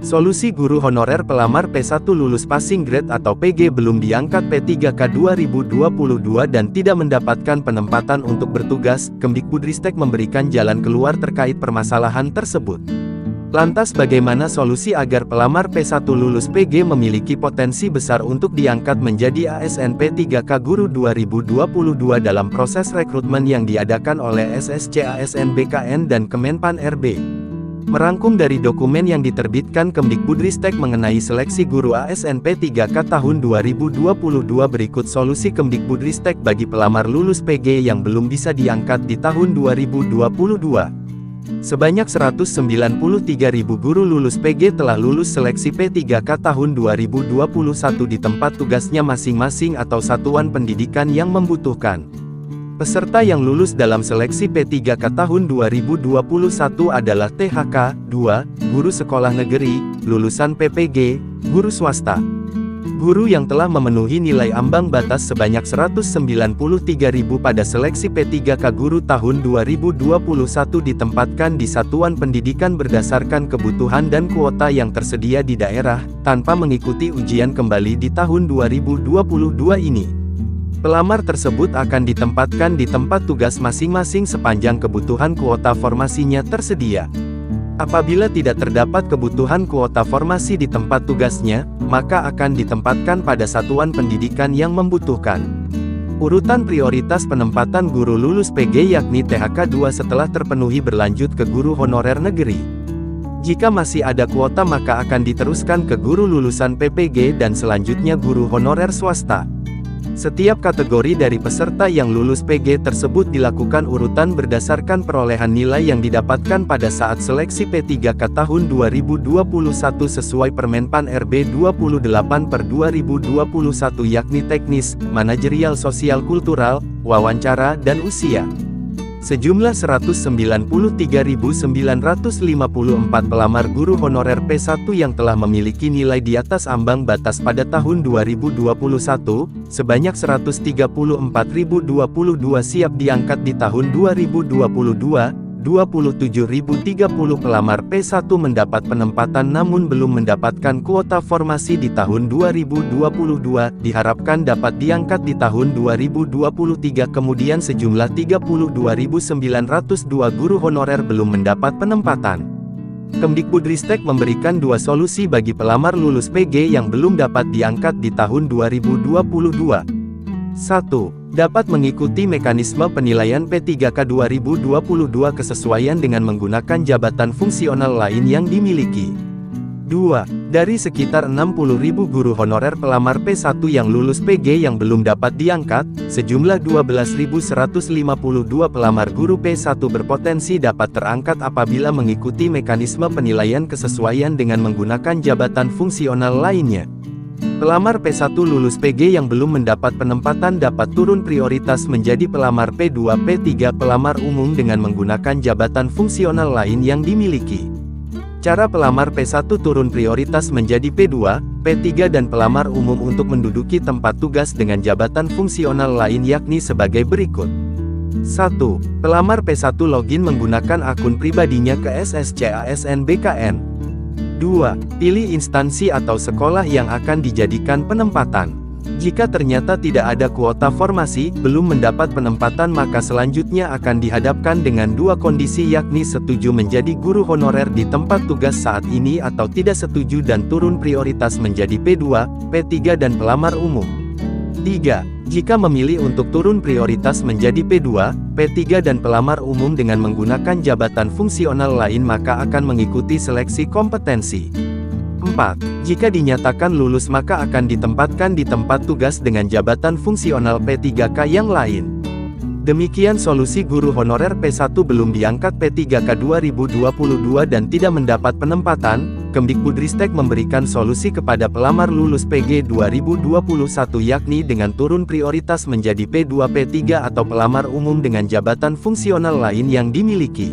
Solusi guru honorer pelamar P1 lulus passing grade atau PG belum diangkat P3K 2022 dan tidak mendapatkan penempatan untuk bertugas, Kemdikbudristek memberikan jalan keluar terkait permasalahan tersebut. Lantas bagaimana solusi agar pelamar P1 lulus PG memiliki potensi besar untuk diangkat menjadi ASN P3K Guru 2022 dalam proses rekrutmen yang diadakan oleh SSC ASN BKN dan Kemenpan RB? Merangkum dari dokumen yang diterbitkan Kemdikbudristek mengenai seleksi guru ASN P3K tahun 2022 berikut solusi Kemdikbudristek bagi pelamar lulus PG yang belum bisa diangkat di tahun 2022. Sebanyak 193.000 guru lulus PG telah lulus seleksi P3K tahun 2021 di tempat tugasnya masing-masing atau satuan pendidikan yang membutuhkan. Peserta yang lulus dalam seleksi P3K tahun 2021 adalah THK, 2, guru sekolah negeri, lulusan PPG, guru swasta. Guru yang telah memenuhi nilai ambang batas sebanyak 193.000 pada seleksi P3K Guru tahun 2021 ditempatkan di satuan pendidikan berdasarkan kebutuhan dan kuota yang tersedia di daerah, tanpa mengikuti ujian kembali di tahun 2022 ini. Pelamar tersebut akan ditempatkan di tempat tugas masing-masing sepanjang kebutuhan kuota formasinya tersedia. Apabila tidak terdapat kebutuhan kuota formasi di tempat tugasnya, maka akan ditempatkan pada satuan pendidikan yang membutuhkan. Urutan prioritas penempatan guru lulus PG yakni THK 2 setelah terpenuhi berlanjut ke guru honorer negeri. Jika masih ada kuota maka akan diteruskan ke guru lulusan PPG dan selanjutnya guru honorer swasta. Setiap kategori dari peserta yang lulus PG tersebut dilakukan urutan berdasarkan perolehan nilai yang didapatkan pada saat seleksi P3K tahun 2021 sesuai Permenpan RB 28/2021 yakni teknis, manajerial sosial kultural, wawancara dan usia. Sejumlah 193.954 pelamar guru honorer P1 yang telah memiliki nilai di atas ambang batas pada tahun 2021, sebanyak 134.022 siap diangkat di tahun 2022. 27.030 pelamar P1 mendapat penempatan namun belum mendapatkan kuota formasi di tahun 2022, diharapkan dapat diangkat di tahun 2023. Kemudian sejumlah 32.902 guru honorer belum mendapat penempatan. Kemdikbudristek memberikan dua solusi bagi pelamar lulus PG yang belum dapat diangkat di tahun 2022. 1. Dapat mengikuti mekanisme penilaian P3K 2022 kesesuaian dengan menggunakan jabatan fungsional lain yang dimiliki. 2. Dari sekitar 60.000 guru honorer pelamar P1 yang lulus PG yang belum dapat diangkat, sejumlah 12.152 pelamar guru P1 berpotensi dapat terangkat apabila mengikuti mekanisme penilaian kesesuaian dengan menggunakan jabatan fungsional lainnya. Pelamar P1 lulus PG yang belum mendapat penempatan dapat turun prioritas menjadi pelamar P2, P3 pelamar umum dengan menggunakan jabatan fungsional lain yang dimiliki. Cara pelamar P1 turun prioritas menjadi P2, P3 dan pelamar umum untuk menduduki tempat tugas dengan jabatan fungsional lain yakni sebagai berikut. 1. Pelamar P1 login menggunakan akun pribadinya ke SSC ASN BKN. 2. Pilih instansi atau sekolah yang akan dijadikan penempatan. Jika ternyata tidak ada kuota formasi, belum mendapat penempatan maka selanjutnya akan dihadapkan dengan dua kondisi yakni setuju menjadi guru honorer di tempat tugas saat ini atau tidak setuju dan turun prioritas menjadi P2, P3 dan pelamar umum. 3. Jika memilih untuk turun prioritas menjadi P2, P3 dan pelamar umum dengan menggunakan jabatan fungsional lain maka akan mengikuti seleksi kompetensi. 4. Jika dinyatakan lulus maka akan ditempatkan di tempat tugas dengan jabatan fungsional P3K yang lain. Demikian solusi guru honorer P1 belum diangkat P3K 2022 dan tidak mendapat penempatan. Kemdikbudristek memberikan solusi kepada pelamar lulus PG 2021 yakni dengan turun prioritas menjadi P2, P3 atau pelamar umum dengan jabatan fungsional lain yang dimiliki.